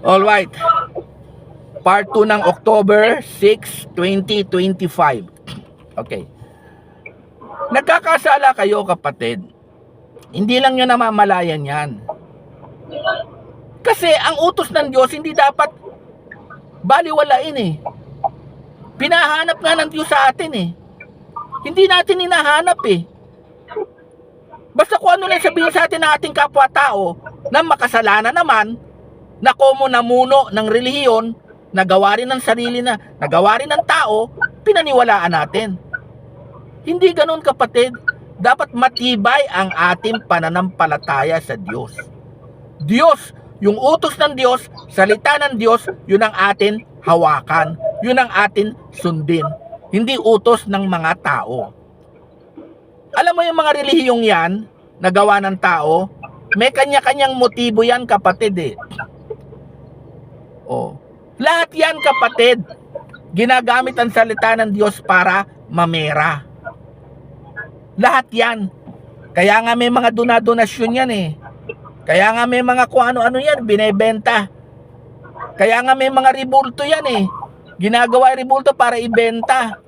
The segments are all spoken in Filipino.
Alright, part 2 ng October 6, 2025. Okay. Nagkakasala kayo, kapatid. Hindi lang nyo namamalayan yan. Kasi ang utos ng Diyos hindi dapat baliwalain eh. Pinahanap nga ng Diyos sa atin eh. Hindi natin hinahanap eh. Basta kung ano lang sabihin sa atin ng ating kapwa-tao na makasalanan naman, na komo na muno ng relihiyon, nagawa rin ng sarili na, nagawa rin ng tao, pinaniwalaan natin. Hindi ganun, kapatid. Dapat matibay ang ating pananampalataya sa Diyos. Diyos, yung utos ng Diyos, salita ng Diyos, yun ang atin hawakan. Yun ang atin sundin. Hindi utos ng mga tao. Alam mo yung mga relihiyong yan, nagawa ng tao, may kanya-kanyang motibo yan, kapatid eh. Oh. Lahat yan, kapatid, ginagamit ang salita ng Diyos para mamera. Lahat yan. Kaya nga may mga donasyon yan eh. Kaya nga may mga kung ano-ano yan, binebenta. Kaya nga may mga ribulto yan eh. Ginagawa yung ribulto para ibenta.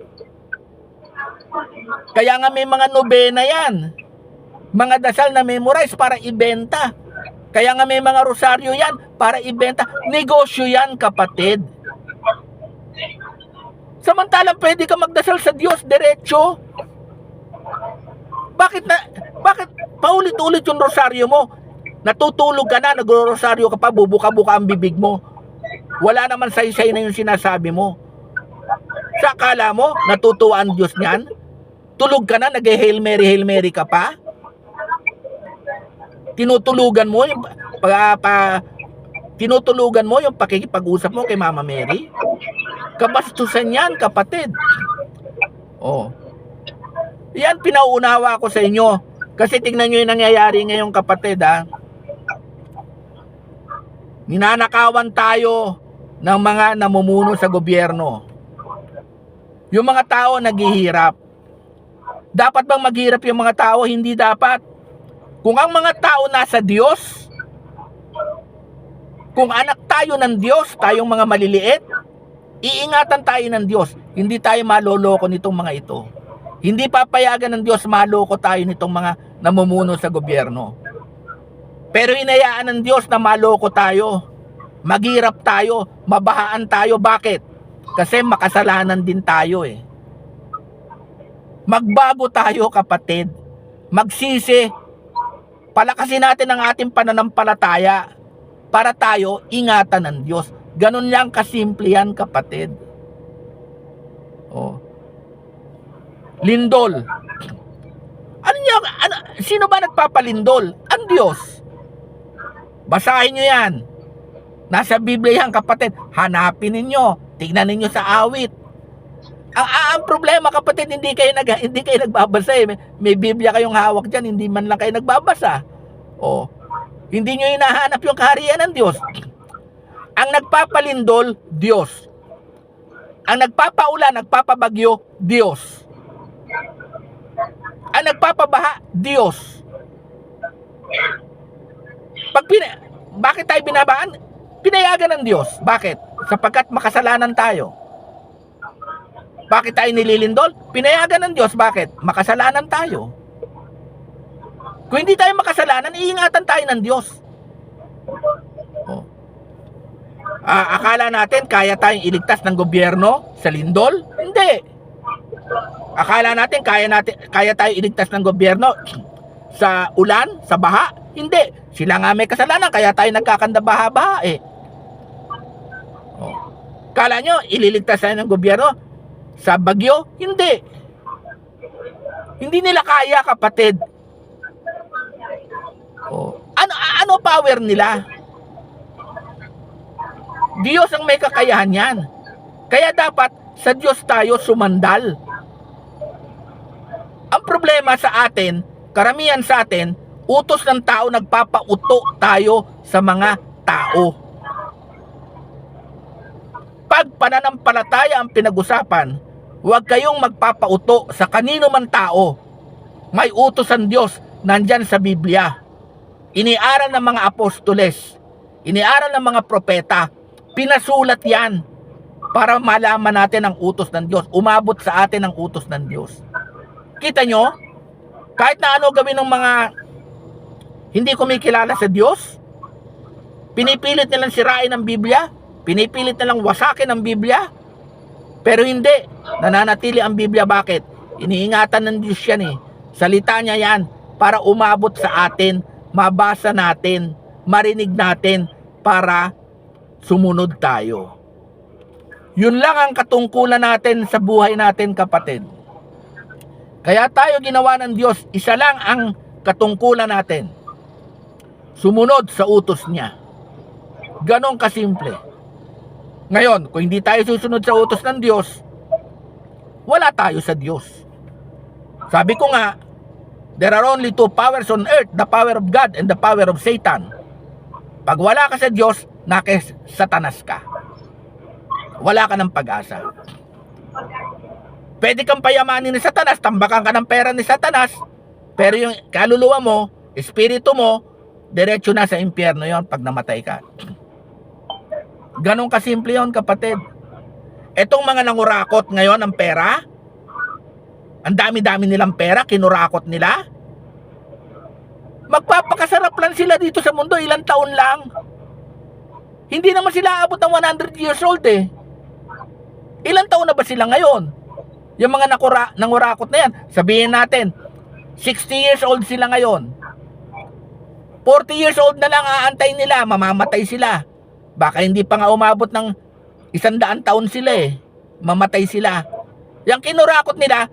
Kaya nga may mga nobena yan. Mga dasal na memorize para ibenta. Kaya nga may mga rosaryo yan para ibenta. Negosyo yan, kapatid. Samantalang pwede ka magdasal sa Diyos diretso. Bakit paulit-ulit yung rosaryo mo? Natutulog ka na, nagro-rosaryo ka pa, bubuka-buka ang bibig mo. Wala naman say-say na yung sinasabi mo. Sa akala mo, natutuwa ang Diyos niyan? Tulog ka na, nag-Hail Mary ka pa? Tinutulugan mo yung tinutulugan mo yung pakikipag-usap mo kay Mama Mary? Kabastusan yan, kapatid. Oh. Yan pinauunawa ko sa inyo. Kasi tingnan nyo yung nangyayari ngayon, kapatid, ha. Ninanakawan tayo ng mga namumuno sa gobyerno. Yung mga tao naghihirap. Dapat bang maghirap yung mga tao? Hindi dapat. Kung ang mga tao nasa Diyos, kung anak tayo ng Diyos, tayong mga maliliit, iingatan tayo ng Diyos. Hindi tayo maloloko nitong mga ito. Hindi papayagan ng Diyos maloko tayo nitong mga namumuno sa gobyerno. Pero hinayaan ng Diyos na maloko tayo. Maghirap tayo, mabahaan tayo. Bakit? Kasi makasalanan din tayo eh. Magbago tayo, kapatid. Magsisi. Palakasin natin ang ating pananampalataya para tayo ingatan ng Diyos. Ganun lang kasimple yan, kapatid. Oh. Lindol. Sino ba nagpapalindol? Ang Diyos. Basahin nyo yan. Nasa Biblia yan, kapatid. Hanapin ninyo. Tignan ninyo sa awit. Ang problema, kapatid, hindi kayo nagbabasa eh. May Biblia kayong hawak dyan, hindi man lang kayo nagbabasa. Oh. Hindi nyo hinahanap yung kaharian ng Diyos. Ang nagpapalindol, Diyos. Ang nagpapaulan, nagpapabagyo, Diyos. Ang nagpapabaha, Diyos. Bakit tayo binabaan? Pinayagan ng Diyos. Bakit? Sapagkat makasalanan tayo. Bakit tayo nililindol? Pinayagan ng Diyos. Bakit? Makasalanan tayo. Kung hindi tayo makasalanan, iingatan tayo ng Diyos. Oh. Akala natin kaya tayong iligtas ng gobyerno sa lindol? Hindi. Akala natin kaya tayong iligtas ng gobyerno sa ulan, sa baha? Hindi. Sila nga may kasalanan kaya tayo nagkakanda baha-baha eh. Oh. Kala nyo ililigtas tayo ng gobyerno sa bagyo? Hindi. Hindi nila kaya, kapatid. Oh. Ano power nila? Diyos ang may kakayahan yan. Kaya dapat sa Diyos tayo sumandal. Ang problema sa atin, karamihan sa atin, utos ng tao, nagpapauto tayo sa mga tao. Pag pananampalataya ang pinag-usapan, huwag kayong magpapauto sa kanino man tao. May utos ang Diyos nandyan sa Biblia. Iniaral ng mga apostoles. iniaral ng mga propeta, pinasulat yan para malaman natin ang utos ng Diyos. Umabot sa atin ang utos ng Diyos. Kita nyo? Kahit na ano gawin ng mga hindi kumikilala sa Diyos, pinipilit nilang sirain ang Biblia, pinipilit nilang wasakin ang Biblia, pero hindi. Nananatili ang Biblia. Bakit? Iniingatan ng Diyos yan eh. Salita niya yan para umabot sa atin, mabasa natin, marinig natin, para sumunod tayo. Yun lang ang katungkulan natin sa buhay natin, kapatid. Kaya tayo ginawa ng Diyos, isa lang ang katungkulan natin. Sumunod sa utos niya. Ganon kasimple. Ngayon, kung hindi tayo susunod sa utos ng Diyos, wala tayo sa Diyos. Sabi ko nga, there are only two powers on earth, the power of God and the power of Satan. Pag wala ka sa Diyos, nakis-satanas ka. Wala ka ng pag-asa. Pwede kang payamanin ni Satanas, tambakan ka ng pera ni Satanas, pero yung kaluluwa mo, espiritu mo, diretso na sa impyerno yon pag namatay ka. Ganon kasimple yon, kapatid. Etong mga nangurakot ngayon ng pera, ang dami-dami nilang pera, kinurakot nila, magpapakasarap lang sila dito sa mundo, ilang taon lang. Hindi naman sila abot ng 100 years old eh. Ilang taon na ba sila ngayon? Yung mga nangurakot na yan, sabihin natin, 60 years old sila ngayon. 40 years old na lang aantay nila, mamamatay sila. Baka hindi pa nga umabot ng 100 taon sila eh. Mamatay sila. Yung kinurakot nila,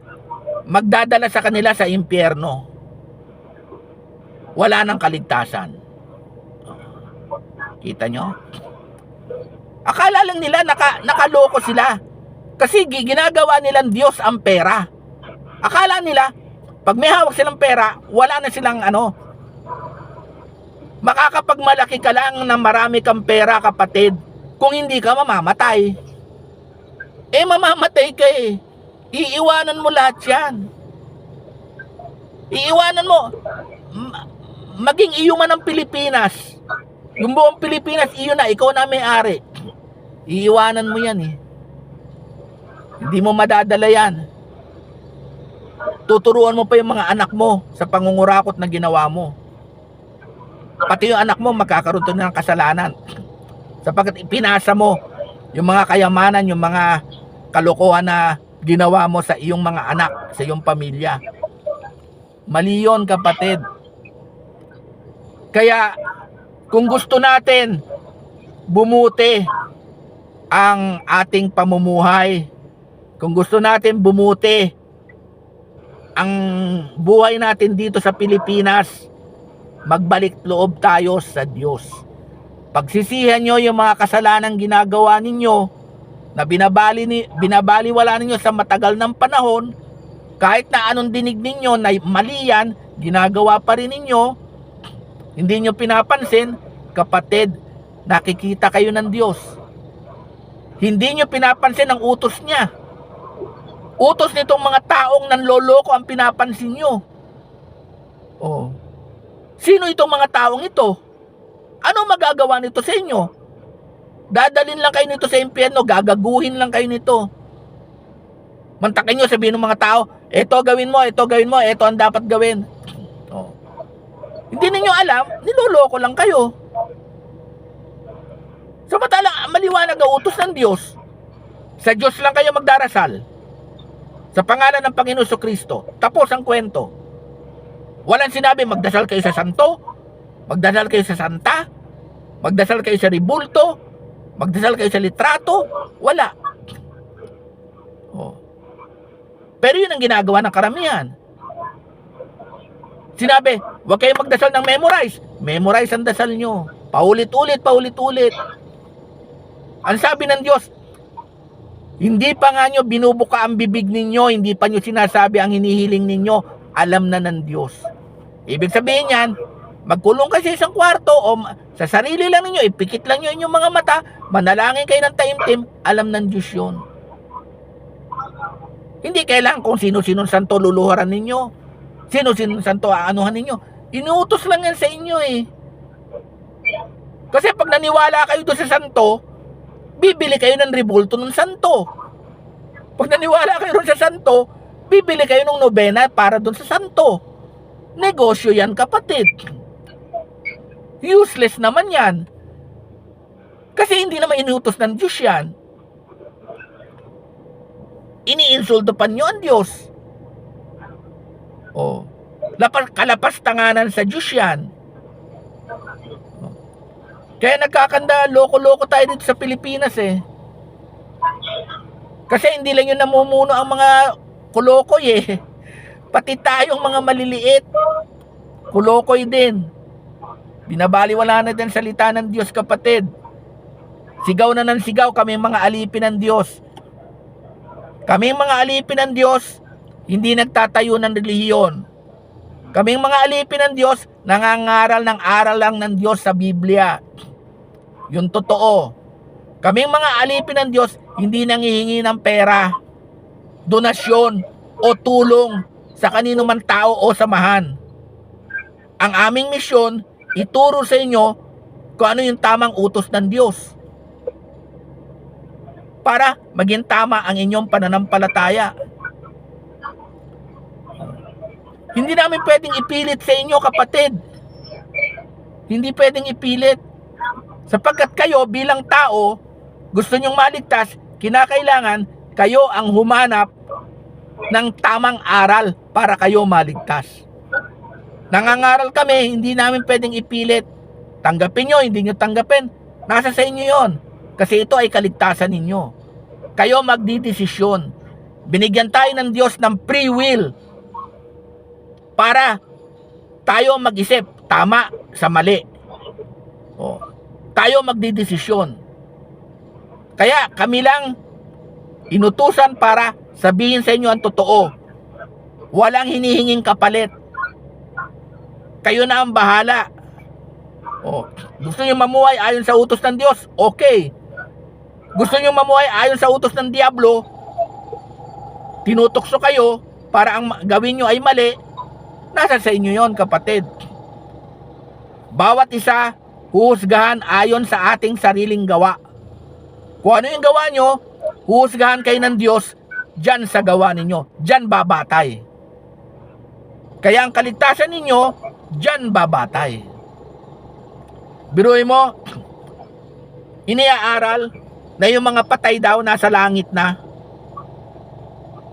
magdadala sa kanila sa impyerno. Wala nang kaligtasan. Kita nyo? Akala lang nila nakaloko sila. Kasi ginagawa nilang Diyos ang pera. Akala nila, pag may hawak silang pera, wala na silang makakapagmalaki ka lang na marami kang pera, kapatid. Kung hindi ka mamamatay. Mamamatay ka eh. Iiwanan mo lahat yan. Iiwanan mo. Maging iyo man ang Pilipinas. Yung buong Pilipinas, iyo na. Ikaw na may-ari. Iiwanan mo yan eh. Hindi mo madadala yan. Tuturuan mo pa yung mga anak mo sa pangungurakot na ginawa mo. Pati yung anak mo magkakaroon ng kasalanan. Sapagkat ipinasa mo yung mga kayamanan, yung mga kalokohan na ginawa mo sa iyong mga anak, sa iyong pamilya. Mali yun, kapatid. Kaya kung gusto natin bumuti ang ating pamumuhay, kung gusto natin bumuti ang buhay natin dito sa Pilipinas, magbalik loob tayo sa Diyos. Pagsisihan nyo yung mga kasalanang ginagawa ninyo na binabaliwala ninyo sa matagal ng panahon, kahit na anong dinig ninyo na mali yan, ginagawa pa rin ninyo, hindi nyo pinapansin, kapatid, nakikita kayo ng Diyos. Hindi nyo pinapansin ang utos niya. Utos nitong mga taong nanloloko ang pinapansin nyo. Oh. Sino itong mga taong ito? Ano magagawa nito sa inyo? Dadalin lang kayo nito sa impyerno, gagaguhin lang kayo nito. Mantakin nyo, sabihin ng mga tao, ito gawin mo, ito ang dapat gawin. Oh. Hindi ninyo alam, niloloko lang kayo. Samantalang maliwanag ang utos ng Diyos. Sa Diyos lang kayo magdarasal. Sa pangalan ng Panginoon Kristo. Tapos ang kwento. Walang sinabi magdasal kayo sa santo, magdasal kayo sa santa, magdasal kayo sa ribulto, magdasal kayo sa litrato. Wala. Oh. Pero yun ang ginagawa ng karamihan. Sinabi, huwag kayong magdasal ng memorize. Memorize ang dasal nyo. Paulit-ulit, paulit-ulit. Ang sabi ng Diyos, hindi pa nga nyo binubuka ang bibig ninyo, hindi pa nyo sinasabi ang hinihiling ninyo, alam na ng Diyos. Ibig sabihin yan, magkulong kayo sa isang kwarto o sa sarili lang ninyo, ipikit lang nyo inyong mga mata, manalangin kayo ng taimtim, alam ng Diyos yun. Hindi kailangan kung sino-sinong santo luluharan ninyo, sino-sinong santo aanuhan ninyo. Inuutos lang yan sa inyo eh. Kasi pag naniwala kayo doon sa santo, bibili kayo ng rebulto ng santo. Pag naniwala kayo doon sa santo, bibili kayo ng nobena para doon sa santo. Negosyo yan, kapatid. Useless naman yan. Kasi hindi naman inutos ng Diyos yan. Iniinsulto pa nyo ang Diyos. Oh. Kalapastanganan sa Diyos yan. Oh. Kaya nagkakanda, loko-loko tayo dito sa Pilipinas eh. Kasi hindi lang yun namumuno ang mga kulokoy eh. Pati tayong mga maliliit, kulokoy din. Binabaliwala na din salita ng Diyos, kapatid. Sigaw na ng sigaw, kami mga alipin ng Diyos. Kami mga alipin ng Diyos, hindi nagtatayo ng relihiyon. Kaming mga alipin ng Diyos, nangangaral ng aral lang ng Diyos sa Biblia. Yun totoo. Kaming mga alipin ng Diyos, hindi nanghihingi ng pera, donasyon, o tulong sa kanino man tao o samahan. Ang aming misyon, ituro sa inyo kung ano yung tamang utos ng Diyos para maging tama ang inyong pananampalataya. Hindi namin pwedeng ipilit sa inyo, kapatid. Hindi pwedeng ipilit. Sapagkat kayo bilang tao, gusto nyong maligtas, kinakailangan kayo ang humanap ng tamang aral para kayo maligtas. Nangangaral kami, hindi namin pwedeng ipilit. Tanggapin nyo, hindi nyo tanggapin. Nasa sa inyo yon. Kasi ito ay kaligtasan ninyo. Kayo magdidesisyon. Binigyan tayo ng Diyos ng free will para tayo mag-isip tama sa mali. O, tayo magdidesisyon. Kaya kami lang inutusan para sabihin sa inyo ang totoo. Walang hinihinging kapalit. Kayo na ang bahala. O, gusto nyo mamuhay ayon sa utos ng Diyos? Okay. Gusto nyo mamuhay ayon sa utos ng Diablo? Tinutokso kayo para ang gawin nyo ay mali? Nasa sa inyo yon, kapatid. Bawat isa, huhusgahan ayon sa ating sariling gawa. Kung ano yung gawa nyo, huhusgahan kayo ng Diyos dyan sa gawa ninyo. Dyan babatay. Kaya ang kaligtasan ninyo, dyan babatay. Biruin mo, iniaaral na yung mga patay daw nasa langit na.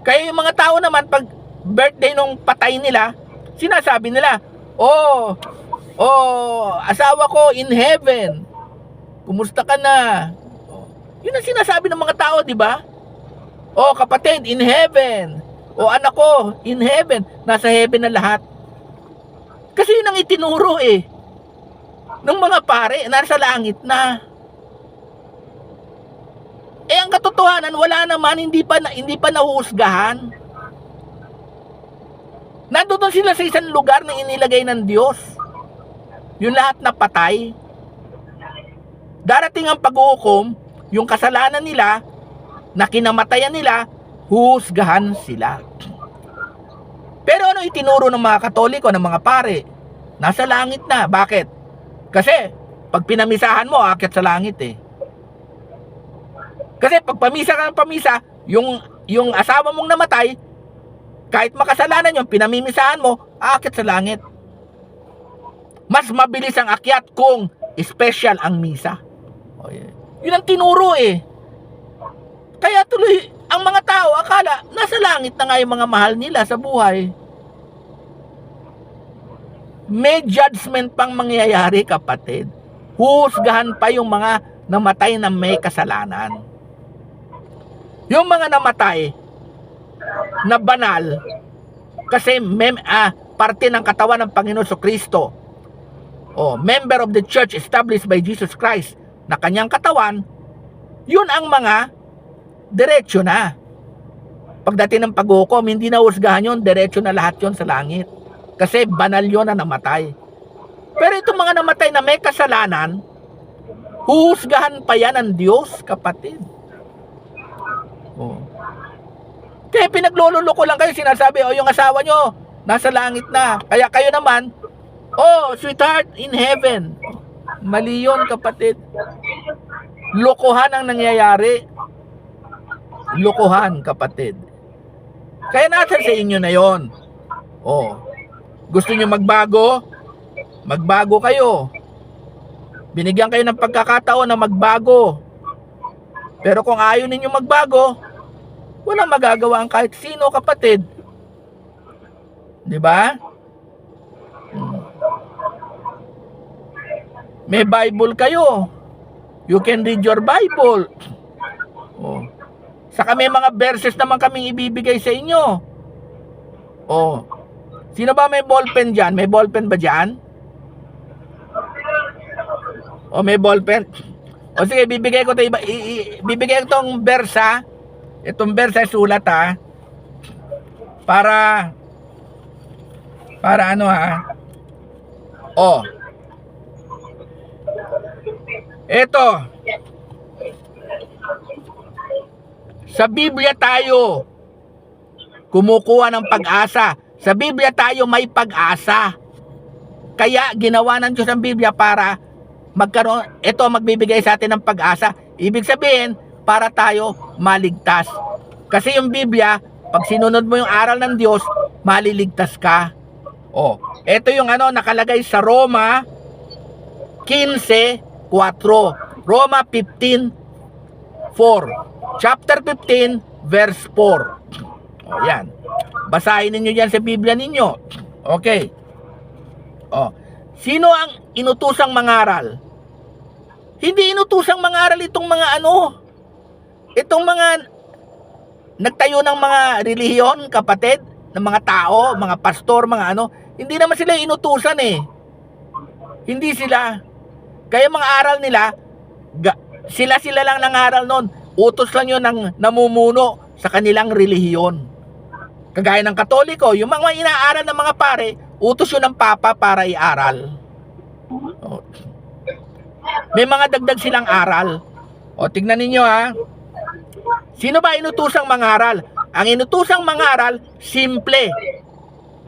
Kaya yung mga tao naman, pag birthday nung patay nila, sinasabi nila, oh, asawa ko in heaven. Kumusta ka na? Yun ang sinasabi ng mga tao, di ba? Oh, kapatid, in heaven. Oh, anak ko, in heaven. Nasa heaven na lahat. Kasi yun ang itinuro eh. Ng mga pare, nasa langit na. Eh, ang katotohanan, wala naman, hindi pa nahuhusgahan. Nandoon sila sa isang lugar na inilagay ng Diyos. Yung lahat na patay. Darating ang paghuhukom, yung kasalanan nila, na kinamatayan nila, huhusgahan sila. Pero ano itinuro ng mga Katoliko, ng mga pare? Nasa langit na. Bakit? Kasi, pag pinamisahan mo, aakyat sa langit eh. Kasi pag pamisa ka ng pamisa, yung asawa mong namatay, kahit makasalanan yung pinamimisahan mo, aakyat sa langit. Mas mabilis ang akyat kung special ang misa. Oh, yeah. Yun ang tinuro eh. Kaya tuloy, ang mga tao akala, nasa langit na nga yung mga mahal nila sa buhay. May judgment pang mangyayari, kapatid. Husgahan pa yung mga namatay na may kasalanan. Yung mga namatay na banal, kasi parte ng katawan ng Panginoon Kristo, member of the church established by Jesus Christ, na kanyang katawan, yun ang mga diretso na. Pagdating ng paghukom, hindi na husgahan yun, diretso na lahat yun sa langit. Kasi banal yun na namatay. Pero itong mga namatay na may kasalanan, huhusgahan pa yan ng Diyos, kapatid. Kaya pinaglululoko lang kayo, sinasabi, yung asawa nyo, nasa langit na. Kaya kayo naman, sweetheart, in heaven. Mali yun, kapatid. Lokohan ang nangyayari. Lokohan, kapatid. Kaya nasa sa inyo na yon. Oh. Gusto niyo magbago? Magbago kayo. Binigyan kayo ng pagkakataon na magbago. Pero kung ayaw ninyo magbago, walang magagawa ang kahit sino, kapatid. 'Di ba? May Bible kayo. You can read your Bible. Oh. Saka may mga verses naman kaming ibibigay sa inyo. Oh. Sino ba may ballpen dyan? May ballpen ba dyan? O may ballpen? O sige, bibigay ko bibigay ko tong versa. Itong versa sulat ha. Para ano ha. O. Ito. Sa Biblia tayo kumukuha ng pag-asa. Sa Biblia tayo may pag-asa. Kaya ginawa ng Diyos ang Biblia para magkaroon, ito magbibigay sa atin ng pag-asa. Ibig sabihin, para tayo maligtas. Kasi yung Biblia, pag sinunod mo yung aral ng Diyos, maliligtas ka. Oh, ito yung nakalagay sa Roma 15:4. Roma 15:4. Chapter 15, verse 4. O, yan. Basahin ninyo yan sa Biblia ninyo. Okay. O, sino ang inutusang mangaral? Hindi inutusang mangaral itong mga itong mga nagtayo ng mga relihiyon, kapatid, ng mga tao, mga pastor, mga hindi naman sila inutusan eh. Hindi sila. Kaya mga aral nila, sila lang nangaral noon. Utos lang yun ng namumuno sa kanilang relihiyon. Kagaya ng Katoliko, yung mga inaaral ng mga pare, utos yun ng Papa para iaral. May mga dagdag silang aral. O, tignan ninyo ha. Sino ba inutusang mangaral? Ang inutusang mangaral, simple.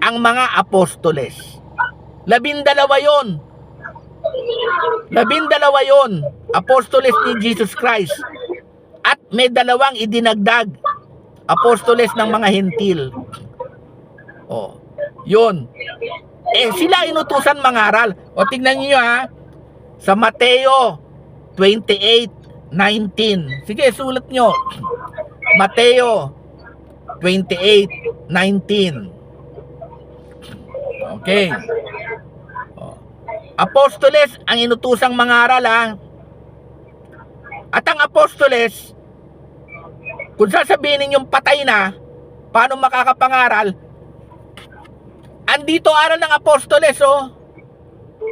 Ang mga apostoles. 12 yun. 12 yun. Apostoles ni Jesus Christ. At may 2 idinagdag. Apostoles ng mga hentil. Oh, yun. Sila inutusan mangaral. O, tignan niyo ha. Sa Mateo 28:19. Sige, sulat nyo. Mateo 28:19. Okay. Oh. Apostoles ang inutusang mangaral ha. At ang apostoles, kung sasabihin ninyong patay na, paano makakapangaral? Andito aral ng apostoles,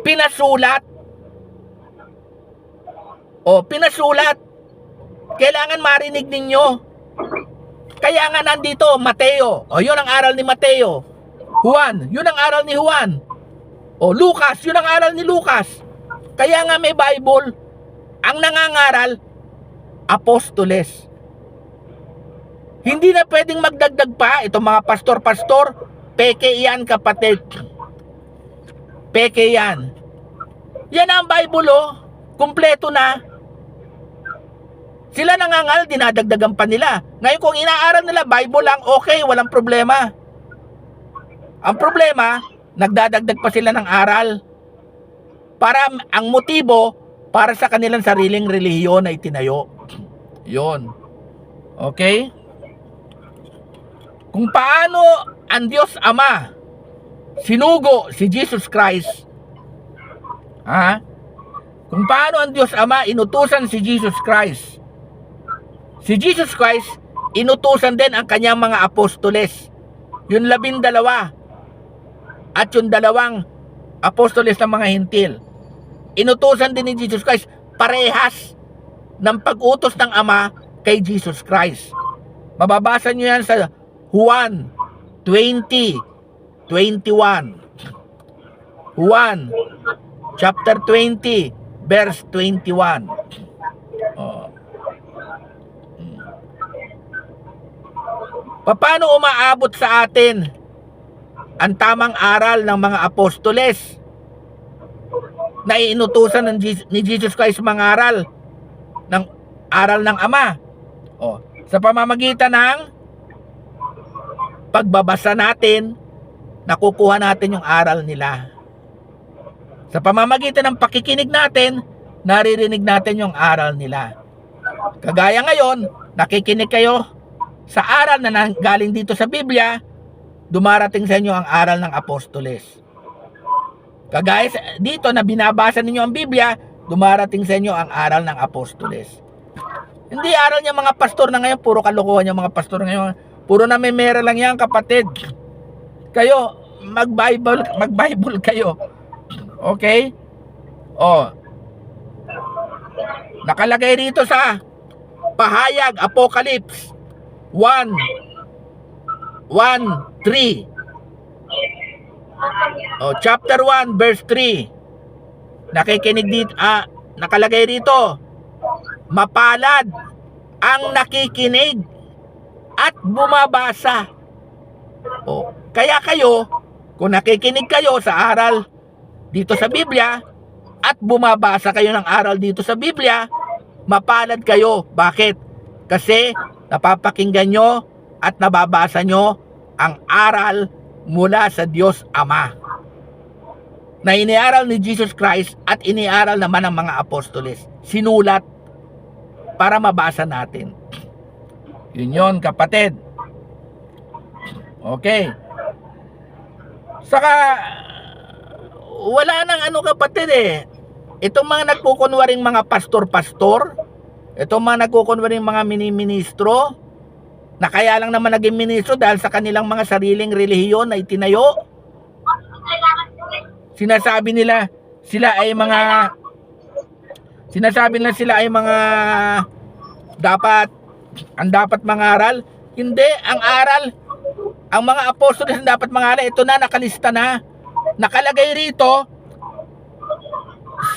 pinasulat. Pinasulat. Kailangan marinig ninyo. Kaya nga nandito, Mateo. Yun ang aral ni Mateo. Juan, yun ang aral ni Juan. Lucas, yun ang aral ni Lucas. Kaya nga may Bible. Ang nangangaral, apostoles. Hindi na pwedeng magdagdag pa. Itong mga pastor-pastor, peke yan, kapatid. Peke yan. Yan ang Bible, kumpleto na. Sila nangangaral, dinadagdagan pa nila. Ngayon kung inaaral nila Bible lang, okay, walang problema. Ang problema, nagdadagdag pa sila ng aral. Para ang motibo, para sa kanilang sariling relihiyon na itinayo. Yon. Okay? Kung paano ang Diyos Ama sinugo si Jesus Christ. Kung paano ang Diyos Ama inutusan si Jesus Christ. Si Jesus Christ, inutusan din ang kanyang mga apostoles. Yung 12. At yung 2 apostoles ng mga hentil. Inutusan din ni Jesus Christ, parehas ng pag-utos ng Ama kay Jesus Christ. Mababasa nyo yan sa Juan 20:21. Juan chapter 20 verse 21. Paano umaabot sa atin ang tamang aral ng mga apostoles? na inutusan ni Jesus Christ mangaral ng aral ng Ama. Sa pamamagitan ng pagbabasa natin, nakukuha natin yung aral nila. Sa pamamagitan ng pakikinig natin, naririnig natin yung aral nila. Kagaya ngayon, nakikinig kayo sa aral na galing dito sa Biblia, dumarating sa inyo ang aral ng apostoles. Kagaya dito na binabasa ninyo ang Biblia, dumarating sa inyo ang aral ng apostoles. Hindi aral niya mga pastor na ngayon, puro kalokohan yung mga pastor ngayon. Puro na may mera lang yan, kapatid. Kayo, mag-Bible kayo. Okay? Nakalagay rito sa Pahayag, Apocalypse 1:3. Chapter 1 verse 3. Nakikinig dito, nakalagay rito, mapalad ang nakikinig at bumabasa. Kaya kayo, kung nakikinig kayo sa aral dito sa Biblia at bumabasa kayo ng aral dito sa Biblia, mapalad kayo. Bakit? Kasi napapakinggan nyo at nababasa nyo ang aral mula sa Diyos Ama na iniaral ni Jesus Christ at iniaral naman ng mga apostoles. Sinulat para mabasa natin. Yun, kapatid. Okay. Saka wala nang kapatid Itong mga nagkukunwaring mga pastor-pastor, itong mga nagkukunwaring mga mini-ministro, na kaya lang naman naging ministro dahil sa kanilang mga sariling relihiyon na itinayo. Sinasabi nila sila ay mga dapat mangaral. Hindi, ang aral, ang mga apostoles ang dapat mangaral. Ito na, nakalista na, nakalagay rito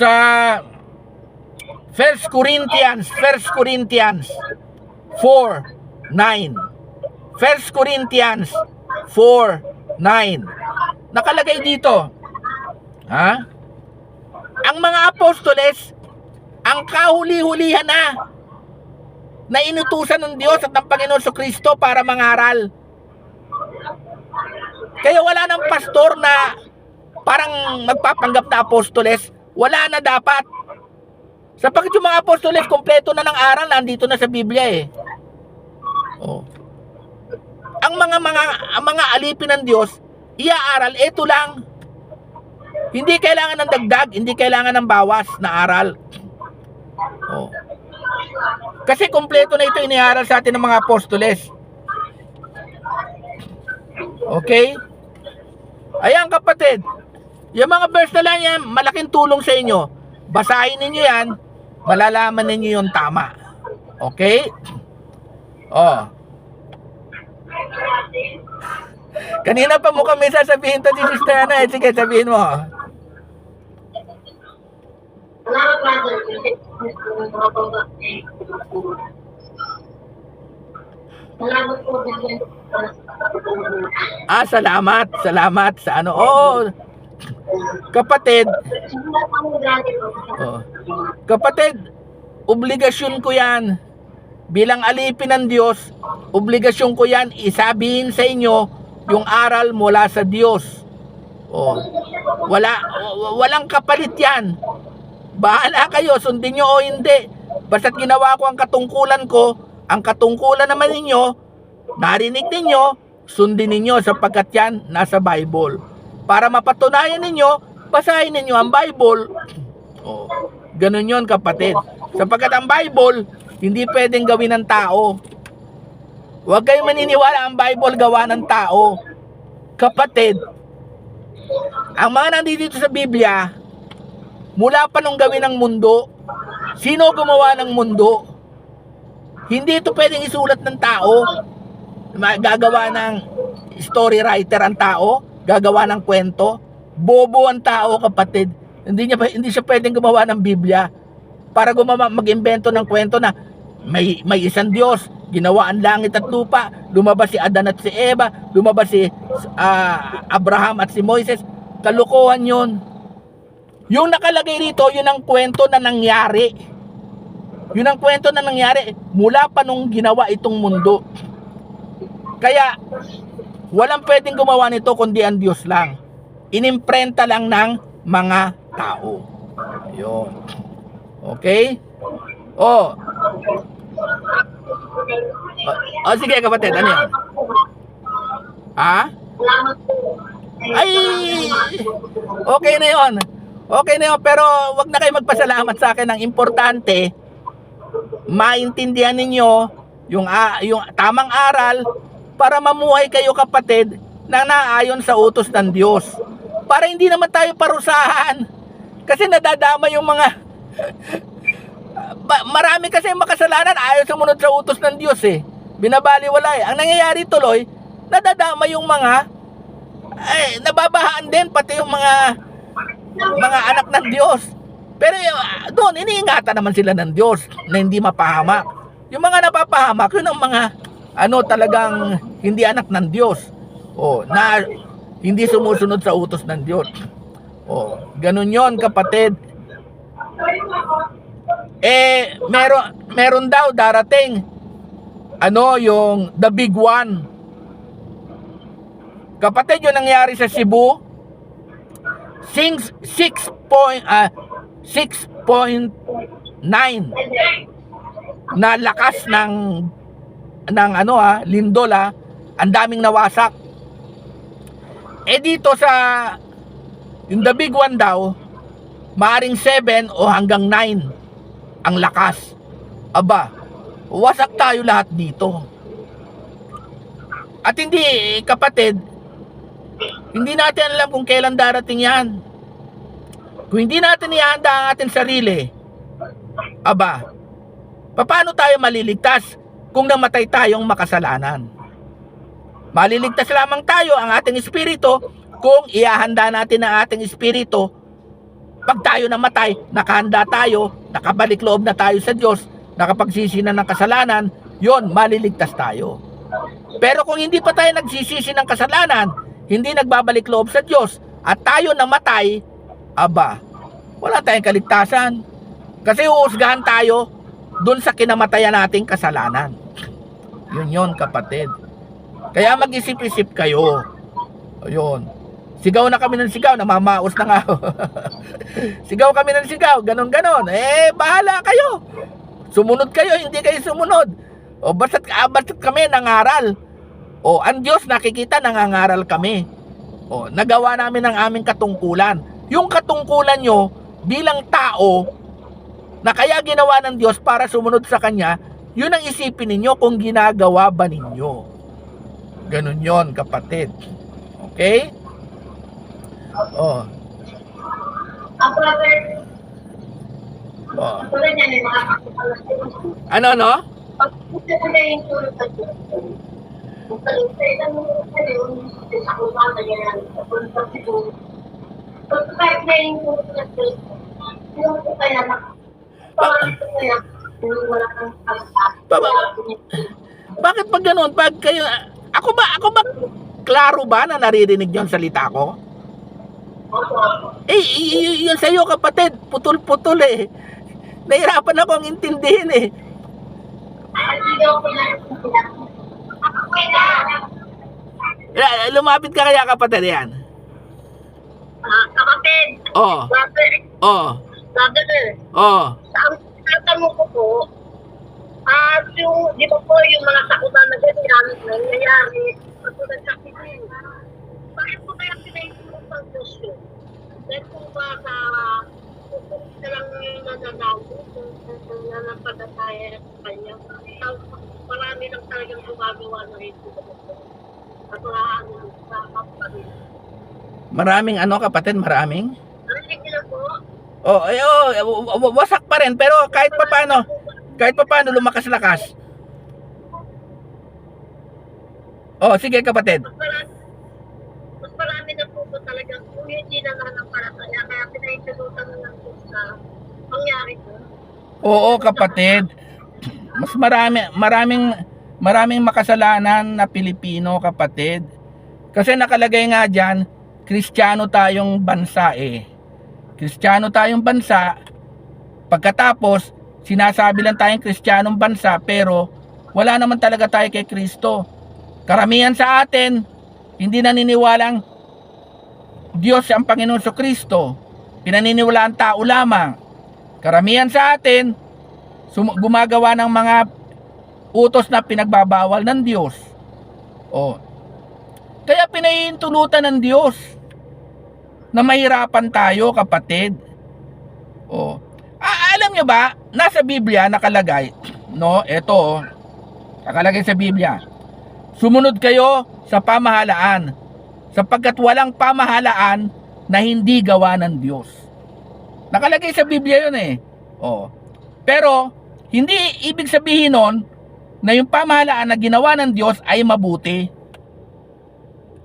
sa 1 Corinthians 4:9. 1 Corinthians 4:9. Nakalagay dito, ang mga apostoles, ang kahuli-hulihan na inutusan ng Diyos at ng Panginoon Kristo para mangaral. Kaya wala nang pastor na parang magpapanggap na apostoles. Wala na dapat. Sapagkat yung mga apostoles, kompleto na ng aral, nandito na sa Biblia Ang mga alipin ng Diyos, iaaral, ito lang. Hindi kailangan ng dagdag, hindi kailangan ng bawas na aral. Kasi kompleto na ito iniaral sa atin ng mga apostoles. Okay? Ayan, kapatid. Yung mga verse na lang yan, malaking tulong sa inyo. Basahin ninyo yan, malalaman ninyo yung tama. Okay? Kanina pa mo kami sasabihin to si Sister Ana. Sige, sabihin mo. Salamat sa kapatid. Kapatid, obligasyon ko yan. Bilang alipin ng Diyos, obligasyon ko yan isabihin sa inyo yung aral mula sa Diyos. Walang kapalit yan. Bahala kayo, sundin nyo o hindi. Basta't ginawa ko ang katungkulan ko, ang katungkulan naman ninyo, narinig ninyo, sundin ninyo sapagkat yan nasa Bible. Para mapatunayan ninyo, basahin ninyo ang Bible. Ganun yon, kapatid. Sapagkat ang Bible, hindi pwedeng gawin ng tao. Huwag kayong maniniwala ang Bible gawa ng tao. Kapatid, ang mga nandito sa Biblia, mula pa nung gawin ng mundo, sino gumawa ng mundo? Hindi ito pwedeng isulat ng tao. Gagawa ng story writer ang tao, gagawa ng kwento. Bobo ang tao, kapatid. Hindi siya pwedeng gumawa ng Biblia para mag-imbento ng kwento na may isang Diyos, ginawa ang langit at lupa, lumabas si Adan at si Eva, lumabas si Abraham at si Moises. Kalokohan yun. Yung nakalagay rito, yun ang kwento na nangyari. Yun ang kwento na nangyari mula pa nung ginawa itong mundo. Kaya, walang pwedeng gumawa nito kundi ang Diyos lang. Inimprenta lang ng mga tao. Yun. Okay? Oh. Oh, sige kapatid, ano yan? Ha? Ay, okay na yon. Okay na yun, pero wag na kayo magpasalamat sa akin. Ang importante, maintindihan ninyo yung tamang aral para mamuhay kayo kapatid na naayon sa utos ng Diyos. Para hindi naman tayo parusahan. Kasi nadadama yung mga marami kasi makasalanan ayaw sumunod sa utos ng Diyos eh. Binabaliwala eh. Ang nangyayari tuloy, nadadama yung mga nababahaan din pati yung mga anak ng Diyos. Pero doon iniingatan naman sila ng Diyos na hindi mapahamak. Yung mga napapahamak, yun ang mga talagang hindi anak ng Diyos. Na hindi sumusunod sa utos ng Diyos. Ganun yon kapatid. Meron daw darating yung the big one. Kapatid, yung nangyari sa Cebu, 6.9 na lakas ng lindol, ang daming nawasak. Dito sa yung the big one daw, maaring 7 o hanggang 9 ang lakas. Aba, wasak tayo lahat dito. At hindi, kapatid, hindi natin alam kung kailan darating yan. Kung hindi natin ihanda ang ating sarili, aba, paano tayo maliligtas kung namatay tayong makasalanan? Maliligtas lamang tayo ang ating espiritu kung ihahanda natin ang ating espiritu. Pag tayo namatay, nakahanda tayo, nakabalik loob na tayo sa Diyos, nakapagsisi na ng kasalanan, yon, maliligtas tayo. Pero kung hindi pa tayo nagsisisi ng kasalanan, hindi nagbabalik loob sa Diyos, at tayo namatay, aba, wala tayong kaligtasan. Kasi uusgahan tayo dun sa kinamatayan nating kasalanan. Yun kapatid. Kaya mag-isip-isip kayo. Ayun. Sigaw na kami ng sigaw, namamaos na nga. Sigaw kami ng sigaw, ganon-ganon. Bahala kayo. Sumunod kayo, hindi kayo sumunod. Basta't kami nangaral. Ang Diyos nakikita nangangaral kami. Nagawa namin ang aming katungkulan. Yung katungkulan nyo bilang tao na kaya ginawa ng Diyos para sumunod sa Kanya, yun ang isipin ninyo kung ginagawa ba ninyo. Ganun yon kapatid. Okay? Ano? Bakit pag ganun? Pag kayo, ako ba klaro ba na naririnig yung salita ko? Yun sa'yo kapatid, putol-putol eh. Nahirapan ako ang intindihin eh. Lumapit ka kaya kapatid yan? Kapatid. Ang tatanong ko po, di ba po yung mga sakutan na ganyan, nangyayari, katulad sa Pilipinas, bakit po kaya pinaitulong ng Diyos yun? Dahil po ba sa lang nananago, na napagataya sa kanya, marami lang talagang gumagawa na ito. At sa kapatid. Maraming kapatid, maraming? Narinig nila po? Wasak pa rin, pero kahit pa paano lumakas-lakas. Sige kapatid. Mas marami na po talagang kung hindi na nanampalataya, kaya pinaitulutan na lang po sa pangyari ko. Oo kapatid. Mas maraming makasalanan na Pilipino kapatid. Kasi nakalagay nga dyan, Kristiyano tayong bansa eh. Kristiyano tayong bansa, pagkatapos sinasabi lang tayong Kristiyanong bansa pero wala naman talaga tayo kay Kristo. Karamihan sa atin hindi naniniwalang Diyos ang Panginoon sa Kristo. Pinaniniwalaan tao lamang. Karamihan sa atin gumagawa ng mga utos na pinagbabawal ng Diyos. Oh. Kaya pinahihintulutan ng Diyos na mahirapan tayo, kapatid. Oh. Alam nyo ba, nasa Biblia nakalagay, no? Ito, nakalagay sa Biblia. Sumunod kayo sa pamahalaan, sapagkat walang pamahalaan na hindi gawa ng Diyos. Nakalagay sa Biblia yun eh. Oh. Pero, hindi ibig sabihin nun na yung pamahalaan na ginawa ng Diyos ay mabuti.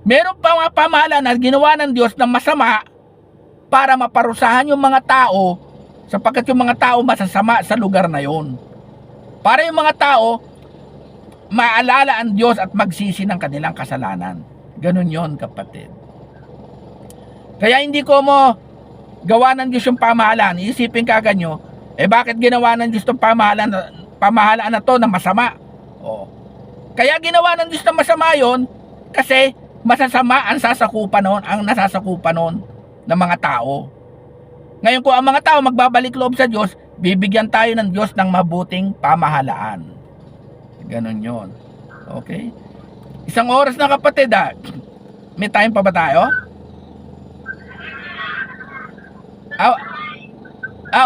Meron pa mga pamahalaan na ginawa ng Diyos na masama para maparusahan yung mga tao, sapagkat yung mga tao masasama sa lugar na yon. Para yung mga tao maalala ang Diyos at magsisi ng kanilang kasalanan. Ganun yon, kapatid. Kaya hindi ko mo gawa ng Diyos yung pamahalaan. Iisipin kagad nyo, bakit ginawa ng Diyos yung pamahalaan na to na masama? Oh. Kaya ginawa ng Diyos na masama yon kasi masasama ang sasakupan nun, ang nasasakupan nun ng mga tao. Ngayon kung ang mga tao magbabalik loob sa Diyos, bibigyan tayo ng Diyos ng mabuting pamahalaan. Ganon yon. Okay? Isang oras na, kapatid. May time pa ba tayo?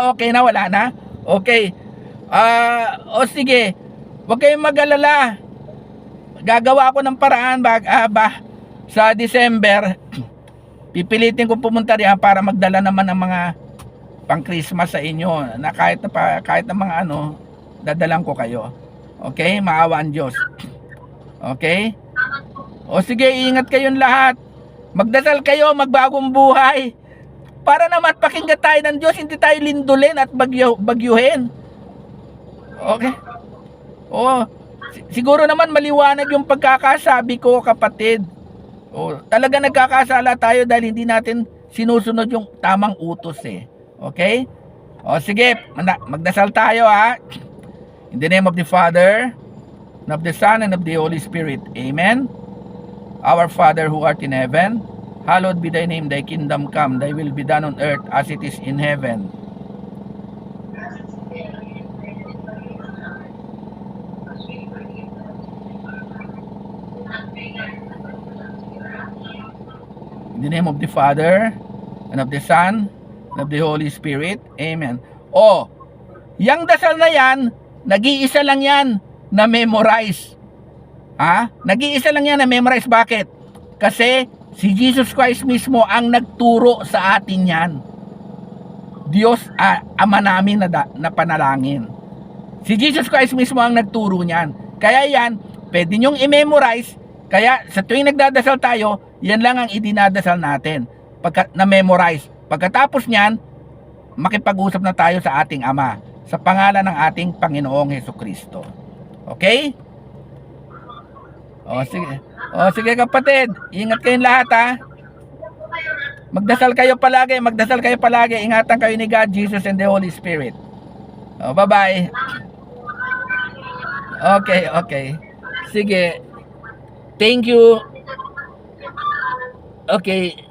Okay na, wala na? Okay. Sige. Huwag kayong mag-alala. Gagawa ako ng paraan sa December. Pipilitin ko pumunta riyan para magdala naman ng mga pang-Christmas sa inyo na kahit na mga dadalan ko kayo. Okay? Maawa ang Diyos. Okay? O sige, ingat kayong lahat. Magdasal kayo, magbagong buhay. Para naman pakinggan tayo ng Diyos, hindi tayo lindulin at bagyuhin. Okay? Siguro naman maliwanag yung pagkakasabi ko, kapatid. Talaga nagkakasala tayo dahil hindi natin sinusunod yung tamang utos eh. Okay? Sige, magdasal tayo ha. In the name of the Father, and of the Son, and of the Holy Spirit. Amen. Our Father who art in heaven, hallowed be thy name, thy kingdom come, thy will be done on earth as it is in heaven. In the name of the Father, and of the Son, and of the Holy Spirit. Amen. Yang dasal na yan, nag-iisa lang yan na memorize. Nag-iisa lang yan na memorize. Bakit? Kasi si Jesus Christ mismo ang nagturo sa atin yan. Diyos, Ama namin na panalangin. Si Jesus Christ mismo ang nagturo niyan. Kaya yan, pwede nyong i-memorize. Kaya sa tuwing nagdadasal tayo, yan lang ang idinadasal natin. Na-memorize. Pagkatapos niyan, makipag-usap na tayo sa ating Ama. Sa pangalan ng ating Panginoong Hesukristo. Okay? Sige kapatid. Ingat kayong lahat ha. Magdasal kayo palagi. Ingatan kayo ni God, Jesus, and the Holy Spirit. Bye-bye. Okay. Sige. Thank you. Okay.